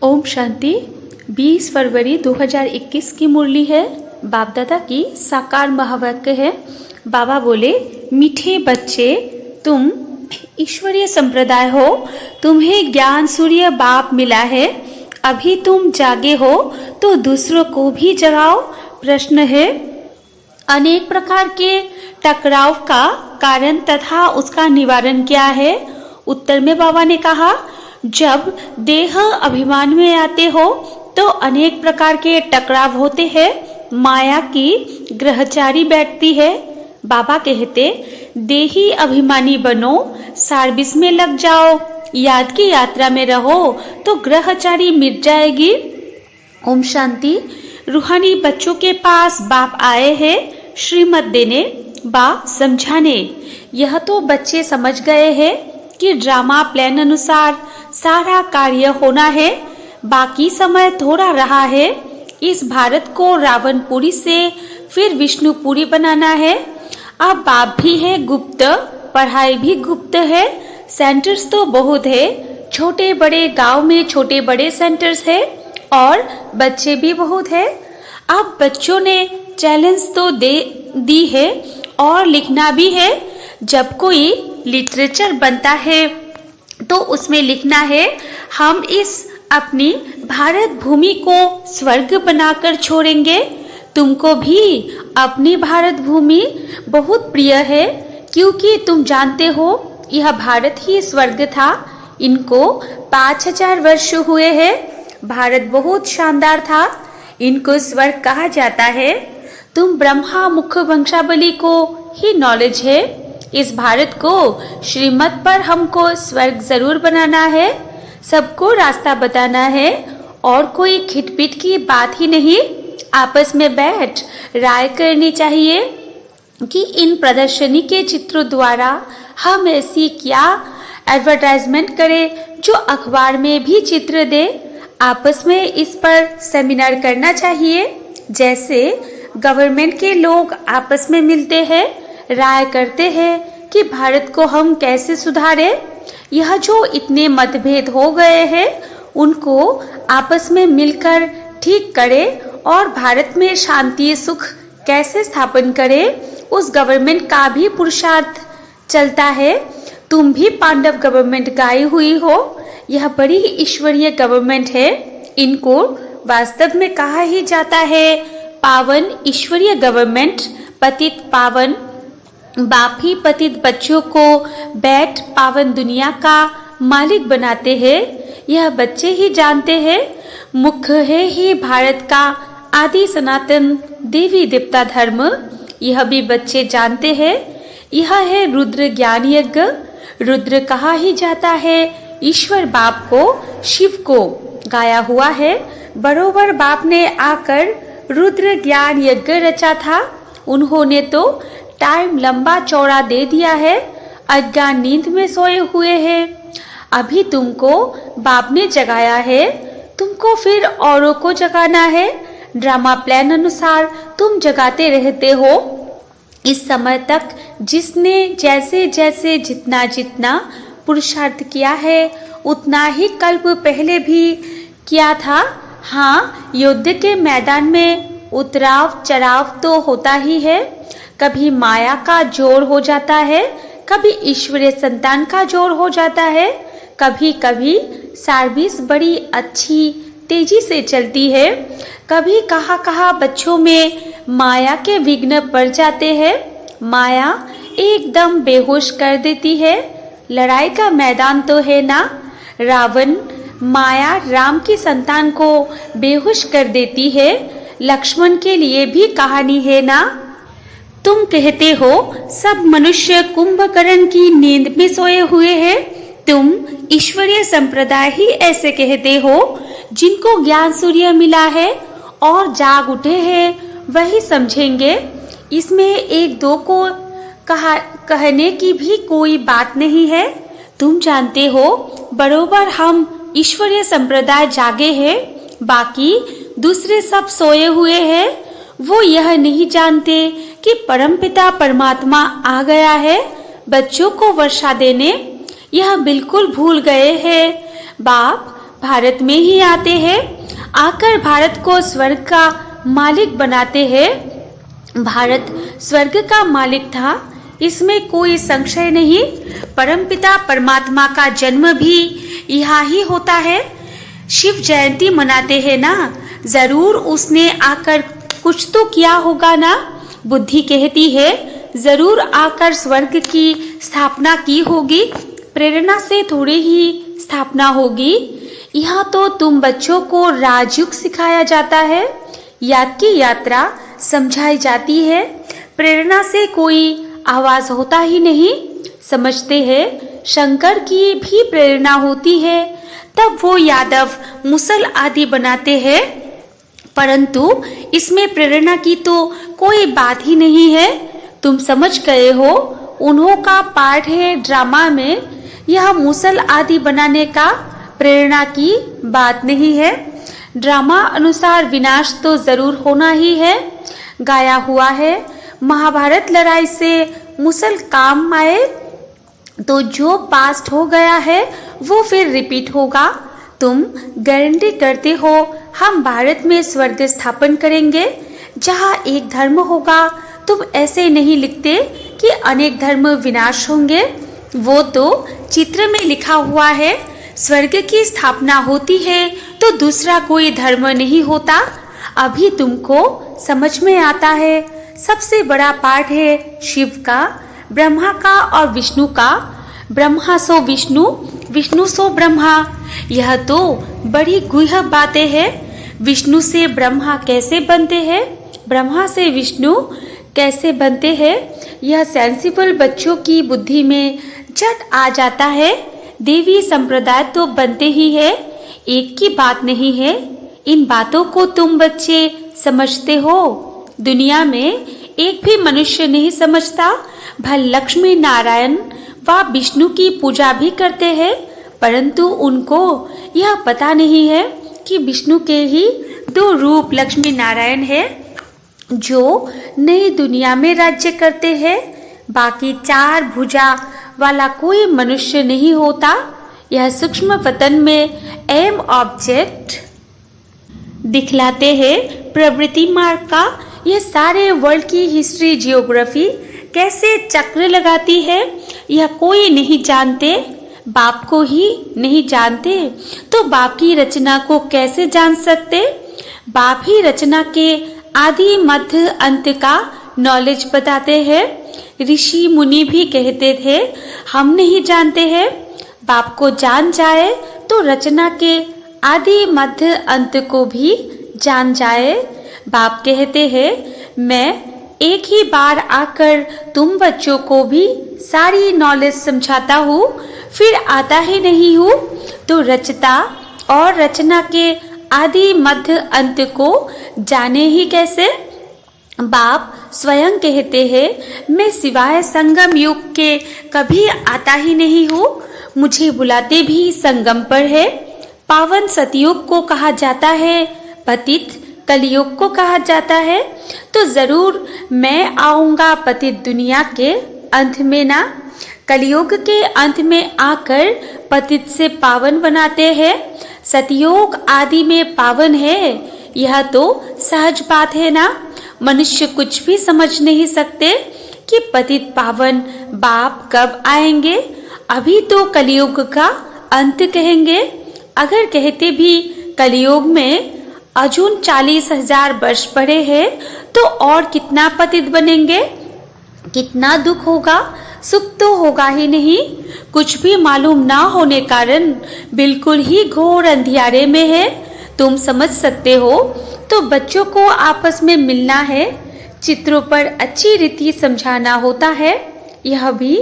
ओम शांति। 20 फरवरी 2021 की मुरली है। बाप दादा की साकार महावाक्य है। बाबा बोले, मीठे बच्चे, तुम ईश्वरीय संप्रदाय हो, तुम्हें ज्ञान सूर्य बाप मिला है। अभी तुम जागे हो तो दूसरों को भी जगाओ। प्रश्न है, अनेक प्रकार के टकराव का कारण तथा उसका निवारण क्या है? उत्तर में बाबा ने कहा, जब देह अभिमान में आते हो तो अनेक प्रकार के टकराव होते हैं। माया की ग्रहचारी बैठती है। बाबा कहते, देही अभिमानी बनो, सर्विस में लग जाओ, याद की यात्रा में रहो तो ग्रहचारी मिट जाएगी। ओम शांति। रूहानी बच्चों के पास बाप आए हैं श्रीमत देने, बाप समझाने। यह तो बच्चे समझ गए हैं कि ड्रामा प्लान अनुसार सारा कार्य होना है। बाकी समय थोड़ा रहा है। इस भारत को रावणपुरी से फिर विष्णुपुरी बनाना है। अब बाप भी है गुप्त, पढ़ाई भी गुप्त है। सेंटर्स तो बहुत है, छोटे बड़े गांव में छोटे बड़े सेंटर्स है और बच्चे भी बहुत है। अब बच्चों ने चैलेंज तो दी है और लिखना भी है। जब कोई लिटरेचर बनता है तो उसमें लिखना है, हम इस अपनी भारत भूमि को स्वर्ग बनाकर छोड़ेंगे। तुमको भी अपनी भारत भूमि बहुत प्रिय है, क्योंकि तुम जानते हो यह भारत ही स्वर्ग था। इनको 5000 वर्ष हुए हैं। भारत बहुत शानदार था, इनको स्वर्ग कहा जाता है। तुम ब्रह्मा मुख वंशावली को ही नॉलेज है। इस भारत को श्रीमत पर हमको स्वर्ग जरूर बनाना है, सबको रास्ता बताना है और कोई खिटपिट की बात ही नहीं। आपस में बैठ राय करनी चाहिए कि इन प्रदर्शनी के चित्रों द्वारा हम ऐसी क्या एडवर्टाइजमेंट करें जो अखबार में भी चित्र दे। आपस में इस पर सेमिनार करना चाहिए। जैसे गवर्नमेंट के लोग आपस में मिलते हैं, राय करते हैं कि भारत को हम कैसे सुधारें। यह जो इतने मतभेद हो गए हैं, उनको आपस में मिलकर ठीक करें और भारत में शांति सुख कैसे स्थापन करें, उस गवर्नमेंट का भी पुरुषार्थ चलता है। तुम भी पांडव गवर्नमेंट गाई हुई हो। यह बड़ी ईश्वरीय गवर्नमेंट है। इनको वास्तव में कहा ही जाता है पावन ईश्वरीय गवर्नमेंट। पतित पावन बाप ही पतित बच्चों को बैठ पावन दुनिया का मालिक बनाते हैं। यह बच्चे ही जानते हैं। मुख्य है ही भारत का आदि सनातन देवी देवता धर्म। यह भी बच्चे जानते हैं। यह है रुद्र ज्ञान यज्ञ। रुद्र कहा ही जाता है ईश्वर बाप को, शिव को गाया हुआ है। बरोबर बाप ने आकर रुद्र ज्ञान यज्ञ रचा था। उन्होंने तो टाइम लंबा चौड़ा दे दिया है। अज्ञान नींद में सोए हुए हैं। अभी तुमको बाप ने जगाया है, तुमको फिर औरों को जगाना है। ड्रामा प्लान अनुसार तुम जगाते रहते हो। इस समय तक जिसने जैसे जैसे जितना जितना पुरुषार्थ किया है, उतना ही कल्प पहले भी किया था। हाँ, युद्ध के मैदान में उतराव चढ़ाव तो होता ही है। कभी माया का जोर हो जाता है, कभी ईश्वरीय संतान का जोर हो जाता है। कभी कभी सर्विस बड़ी अच्छी तेजी से चलती है। कभी कहाँ बच्चों में माया के विघ्न पड़ जाते हैं। माया एकदम बेहोश कर देती है। लड़ाई का मैदान तो है ना। रावण माया राम की संतान को बेहोश कर देती है। लक्ष्मण के लिए भी कहानी है ना। तुम कहते हो सब मनुष्य कुंभकर्ण की नींद में सोए हुए हैं। तुम ईश्वरीय संप्रदाय ही ऐसे कहते हो। जिनको ज्ञान सूर्य मिला है और जाग उठे हैं, वही समझेंगे। इसमें एक दो को कहने की भी कोई बात नहीं है। तुम जानते हो बरोबर हम ईश्वरीय संप्रदाय जागे हैं, बाकी दूसरे सब सोए हुए हैं। वो यह नहीं जानते कि परमपिता परमात्मा आ गया है बच्चों को वर्षा देने। यह बिल्कुल भूल गए हैं। बाप भारत में ही आते हैं, आकर भारत को स्वर्ग का मालिक बनाते हैं। भारत स्वर्ग का मालिक था, इसमें कोई संशय नहीं। परमपिता परमात्मा का जन्म भी यहाँ ही होता है। शिव जयंती मनाते हैं ना, जरूर उसने आकर कुछ तो किया होगा ना। बुद्धि कहती है जरूर आकर स्वर्ग की स्थापना की होगी, प्रेरणा से थोड़ी ही स्थापना होगी। यहाँ तो तुम बच्चों को राजयुग सिखाया जाता है, याद की यात्रा समझाई जाती है। प्रेरणा से कोई आवाज होता ही नहीं। समझते हैं शंकर की भी प्रेरणा होती है, तब वो यादव मुसल आदि बनाते हैं, परंतु इसमें प्रेरणा की तो कोई बात ही नहीं है। तुम समझ गए हो, उन्हों का पार्ट है ड्रामा में। यह मुसल आदि बनाने का प्रेरणा की बात नहीं है। ड्रामा अनुसार विनाश तो जरूर होना ही है। गाया हुआ है महाभारत लड़ाई से मुसल काम आए, तो जो पास्ट हो गया है वो फिर रिपीट होगा। तुम गारंटी करते हो हम भारत में स्वर्ग स्थापन करेंगे जहाँ एक धर्म होगा। तुम ऐसे नहीं लिखते कि अनेक धर्म विनाश होंगे, वो तो चित्र में लिखा हुआ है। स्वर्ग की स्थापना होती है तो दूसरा कोई धर्म नहीं होता। अभी तुमको समझ में आता है। सबसे बड़ा पार्ट है शिव का, ब्रह्मा का और विष्णु का। ब्रह्मा सो विष्णु, विष्णु सो ब्रह्मा। यह तो बड़ी गुह्य बातें हैं। विष्णु से ब्रह्मा कैसे बनते हैं, ब्रह्मा से विष्णु कैसे बनते हैं, यह सेंसिबल बच्चों की बुद्धि में झट आ जाता है। देवी संप्रदाय तो बनते ही है, एक की बात नहीं है। इन बातों को तुम बच्चे समझते हो। दुनिया में एक भी मनुष्य नहीं समझता। भल लक्ष्मी नारायण व विष्णु की पूजा भी करते हैं, परंतु उनको यह पता नहीं है कि विष्णु के ही दो रूप लक्ष्मी नारायण है जो नई दुनिया में राज्य करते हैं। बाकी चार भुजा वाला कोई मनुष्य नहीं होता। यह सूक्ष्म पतन में एम ऑब्जेक्ट दिखलाते हैं प्रवृत्ति मार्ग का। यह सारे वर्ल्ड की हिस्ट्री जियोग्राफी कैसे चक्र लगाती है यह कोई नहीं जानते। बाप को ही नहीं जानते तो बाप की रचना को कैसे जान सकते। बाप ही रचना के आदि मध्य अंत का नॉलेज बताते हैं। ऋषि मुनि भी कहते थे हम नहीं जानते हैं। बाप को जान जाए तो रचना के आदि मध्य अंत को भी जान जाए। बाप कहते हैं मैं एक ही बार आकर तुम बच्चों को भी सारी नॉलेज समझाता हूँ, फिर आता ही नहीं हूँ तो रचता और रचना के आदि मध्य अंत को जाने ही कैसे। बाप स्वयं कहते हैं मैं सिवाय संगम युग के कभी आता ही नहीं हूँ। मुझे बुलाते भी संगम पर है। पावन सतयुग को कहा जाता है, पतित कलयुग को कहा जाता है, तो जरूर मैं आऊंगा पतित दुनिया के अंत में ना। कलयुग के अंत में आकर पतित से पावन बनाते हैं। सतयुग आदि में पावन है, यह तो सहज बात है ना। मनुष्य कुछ भी समझ नहीं सकते कि पतित पावन बाप कब आएंगे। अभी तो कलयुग का अंत कहेंगे। अगर कहते भी कलयुग में अजून 40,000 वर्ष पड़े हैं तो और कितना पतित बनेंगे, कितना दुख होगा। सुख तो होगा ही नहीं। कुछ भी मालूम ना होने कारण बिल्कुल ही घोर अंधियारे में है। तुम समझ सकते हो तो बच्चों को आपस में मिलना है, चित्रों पर अच्छी रीति समझाना होता है। यह भी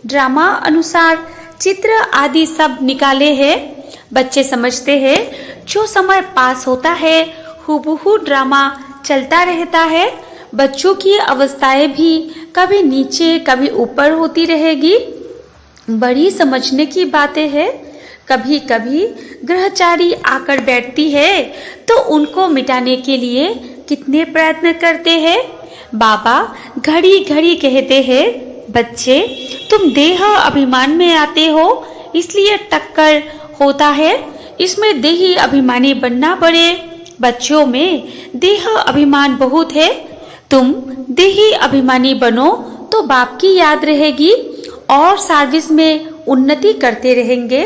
ड्रामा अनुसार चित्र आदि सब निकाले हैं। बच्चे समझते हैं जो समय पास होता है हुबहू ड्रामा चलता रहता है। बच्चों की अवस्थाएं भी कभी नीचे कभी ऊपर होती रहेगी। बड़ी समझने की बातें हैं। कभी कभी ग्रहचारी आकर बैठती है तो उनको मिटाने के लिए कितने प्रयत्न करते हैं। बाबा घड़ी घड़ी कहते हैं बच्चे तुम देह अभिमान में आते हो इसलिए टक्कर होता है। इसमें देही अभिमानी बनना पड़े। बच्चों में देह अभिमान बहुत है। तुम देही अभिमानी बनो तो बाप की याद रहेगी और सर्विस में उन्नति करते रहेंगे।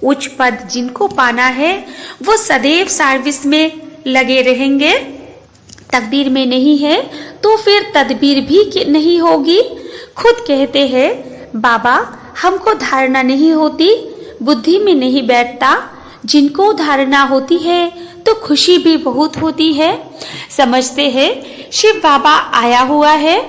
उच्च पद जिनको पाना है वो सदैव सर्विस में लगे रहेंगे। तकदीर में नहीं है तो फिर तदबीर भी नहीं होगी। खुद कहते हैं बाबा हमको धारणा नहीं होती, बुद्धि में नहीं बैठता। जिनको धारणा होती है तो खुशी भी बहुत होती है। समझते हैं शिव बाबा आया हुआ है।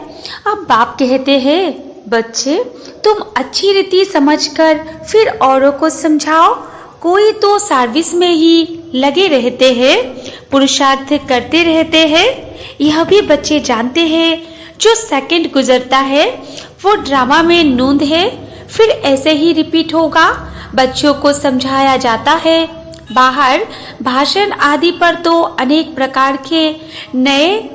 अब बाप कहते हैं बच्चे तुम अच्छी रीति समझकर फिर औरों को समझाओ। कोई तो सर्विस में ही लगे रहते हैं, पुरुषार्थ करते रहते हैं। यह भी बच्चे जानते हैं जो सेकंड गुजरता है वो ड्रामा में नूंद है, फिर ऐसे ही रिपीट होगा। बच्चों को समझाया जाता है। बाहर भाषण आदि पर तो अनेक प्रकार के नए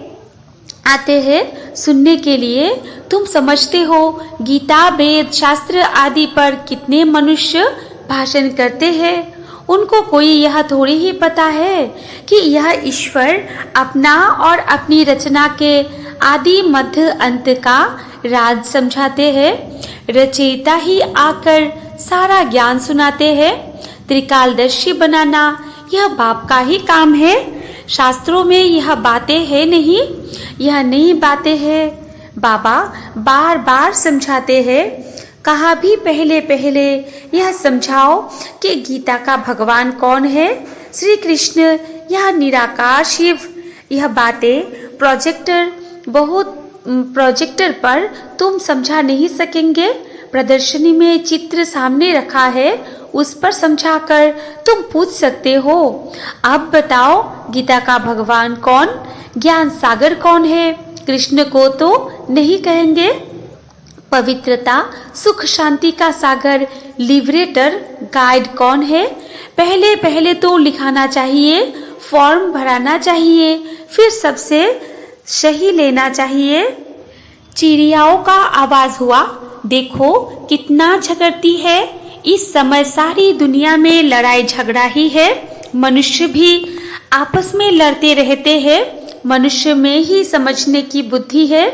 आते हैं सुनने के लिए। तुम समझते हो गीता वेद शास्त्र आदि पर कितने मनुष्य भाषण करते हैं। उनको कोई यह थोड़ी ही पता है कि यह ईश्वर अपना और अपनी रचना के आदि मध्य अंत का राज समझाते हैं। रचयिता ही आकर सारा ज्ञान सुनाते हैं। त्रिकालदर्शी बनाना यह बाप का ही काम है। शास्त्रों में यह बातें है नहीं, यह नई बातें हैं। बाबा बार बार समझाते हैं। कहा भी पहले पहले यह समझाओ कि गीता का भगवान कौन है। श्री कृष्ण यह निराकार शिव। यह बातें प्रोजेक्टर पर तुम समझा नहीं सकेंगे। प्रदर्शनी में चित्र सामने रखा है, उस पर समझाकर तुम पूछ सकते हो अब बताओ गीता का भगवान कौन, ज्ञान सागर कौन है। कृष्ण को तो नहीं कहेंगे। पवित्रता सुख शांति का सागर लिबरेटर गाइड कौन है। पहले पहले तो लिखाना चाहिए, फॉर्म भराना चाहिए, फिर सबसे सही लेना चाहिए। चिड़ियाओं का आवाज हुआ, देखो कितना झगड़ती है। इस समय सारी दुनिया में लड़ाई झगड़ा ही है। मनुष्य भी आपस में लड़ते रहते हैं। मनुष्य में ही समझने की बुद्धि है।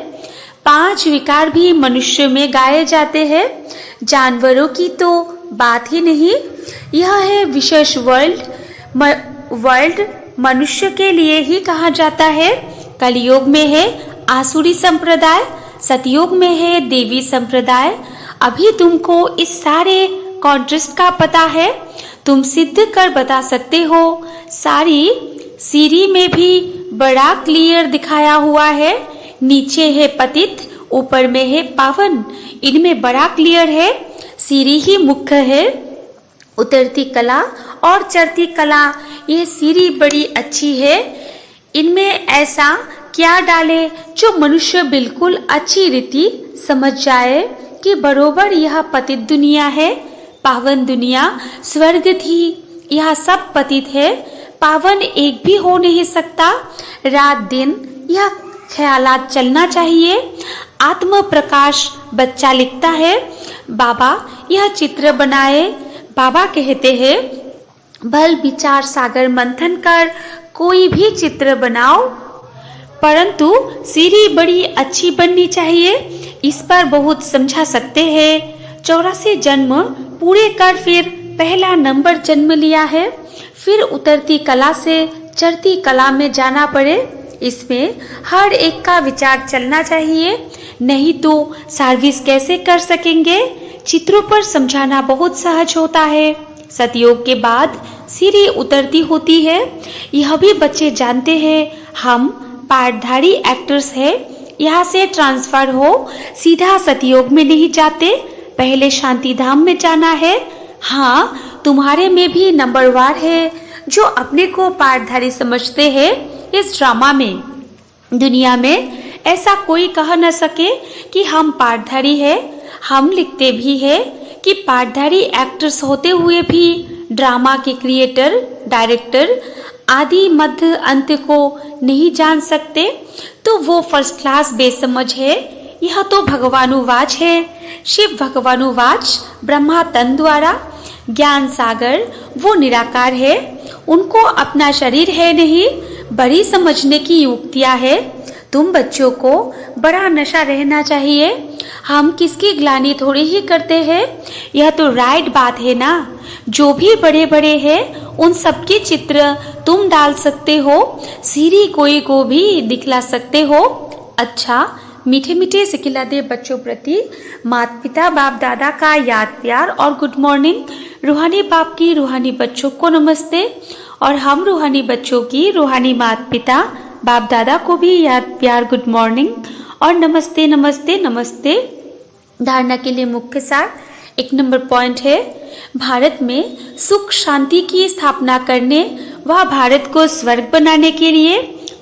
5 विकार भी मनुष्य में गाए जाते हैं। जानवरों की तो बात ही नहीं। यह है विशेष वर्ल्ड मनुष्य के लिए ही कहा जाता है। कलयुग में है आसुरी संप्रदाय, सतयुग में है देवी संप्रदाय। अभी तुमको इस सारे कॉन्ट्रास्ट का पता है। तुम सिद्ध कर बता सकते हो। सारी सीरी में भी बड़ा क्लियर दिखाया हुआ है। नीचे है पतित, ऊपर में है पावन। इनमें बड़ा क्लियर है। सीरी ही मुख्य है। उतरती कला और चढ़ती कला, यह सीरी बड़ी अच्छी है। इनमें ऐसा क्या डाले जो मनुष्य बिल्कुल अच्छी रीति समझ जाए कि बरोबर यह पतित दुनिया है, पावन दुनिया स्वर्ग थी। यह सब पतित है, पावन एक भी हो नहीं सकता। रात दिन यह ख्यालात चलना चाहिए। आत्म प्रकाश बच्चा लिखता है, बाबा यह चित्र बनाए। बाबा कहते हैं भल विचार सागर मंथन कर कोई भी चित्र बनाओ, परंतु सीरी बड़ी अच्छी बननी चाहिए। इस पर बहुत समझा सकते हैं। 84 जन्म पूरे कर फिर पहला नंबर जन्म लिया है। फिर उतरती कला से चढ़ती कला में जाना पड़े। इसमें हर एक का विचार चलना चाहिए, नहीं तो सर्विस कैसे कर सकेंगे। चित्रों पर समझाना बहुत सहज होता है। सतयोग के बाद सीढ़ी उतरती होती है। यह भी बच्चे जानते हैं। हम पाठधारी एक्टर्स हैं। यहाँ से ट्रांसफर हो सीधा सतयोग में नहीं जाते, पहले शांति धाम में जाना है। हाँ, तुम्हारे में भी नंबरवार है जो अपने को पाठधारी समझते हैं। इस ड्रामा में दुनिया में ऐसा कोई कह न सके कि हम पाठधारी है। हम लिखते भी है कि पाठधारी एक्टर्स होते हुए भी ड्रामा के क्रिएटर, डायरेक्टर आदि मध्य अंत को नहीं जान सकते, तो वो फर्स्ट क्लास बेसमझ है। यह तो भगवानुवाच है। शिव भगवानुवाच ब्रह्मा तन द्वारा। ज्ञान सागर वो निराकार है, उनको अपना शरीर है नहीं, बड़ी समझने की युक्तियां है। तुम बच्चों को बड़ा नशा रहना चाहिए, हम किसकी ग्लानि थोड़ी ही करते हैं, यह तो राइट बात है ना। जो भी बड़े बड़े हैं उन सबके चित्र तुम डाल सकते हो, सीरी कोई को भी दिखला सकते हो। अच्छा, मीठे मीठे सिखिलाते बच्चों प्रति माता पिता बाप दादा का याद प्यार और गुड मॉर्निंग। रूहानी बाप की रूहानी बच्चों को नमस्ते, और हम रूहानी बच्चों की रूहानी माता पिता बाप दादा को भी याद प्यार गुड मॉर्निंग और नमस्ते नमस्ते नमस्ते। धारणा के लिए मुख्य सार 1 नंबर पॉइंट है, भारत में सुख शांति की स्थापना करने व भारत को स्वर्ग बनाने के लिए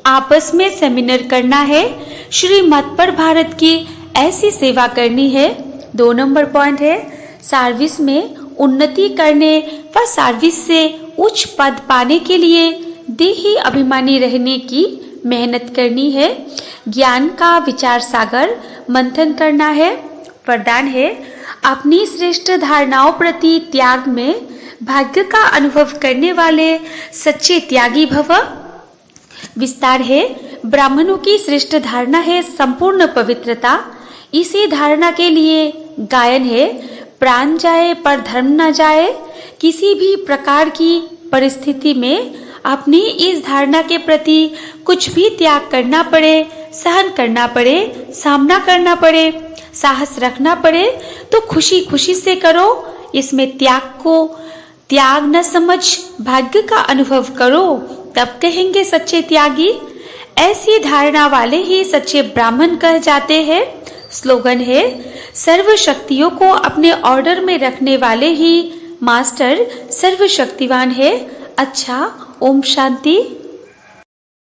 आपस में सेमिनार करना है, श्रीमत पर भारत की ऐसी सेवा करनी है। 2 नंबर पॉइंट है, सर्विस में उन्नति करने व सर्विस से उच्च पद पाने के लिए देही अभिमानी रहने की मेहनत करनी है। ज्ञान का विचार सागर मंथन करना है। वरदान है, अपनी श्रेष्ठ धारणाओं प्रति त्याग में भाग्य का अनुभव करने वाले सच्चे त्यागी भव। विस्तार है, ब्राह्मणों की श्रेष्ठ धारणा है संपूर्ण पवित्रता। इसी धारणा के लिए गायन है, प्राण जाए पर धर्म न जाए। किसी भी प्रकार की परिस्थिति में अपनी इस धारणा के प्रति कुछ भी त्याग करना पड़े, सहन करना पड़े, सामना करना पड़े, साहस रखना पड़े तो खुशी खुशी से करो। इसमें त्याग को त्याग न समझ भाग्य का अनुभव करो, तब कहेंगे सच्चे त्यागी। ऐसी धारणा वाले ही सच्चे ब्राह्मण कह जाते हैं। स्लोगन है, सर्व शक्तियों को अपने ऑर्डर में रखने वाले ही मास्टर सर्वशक्तिवान है। अच्छा, ओम शांति।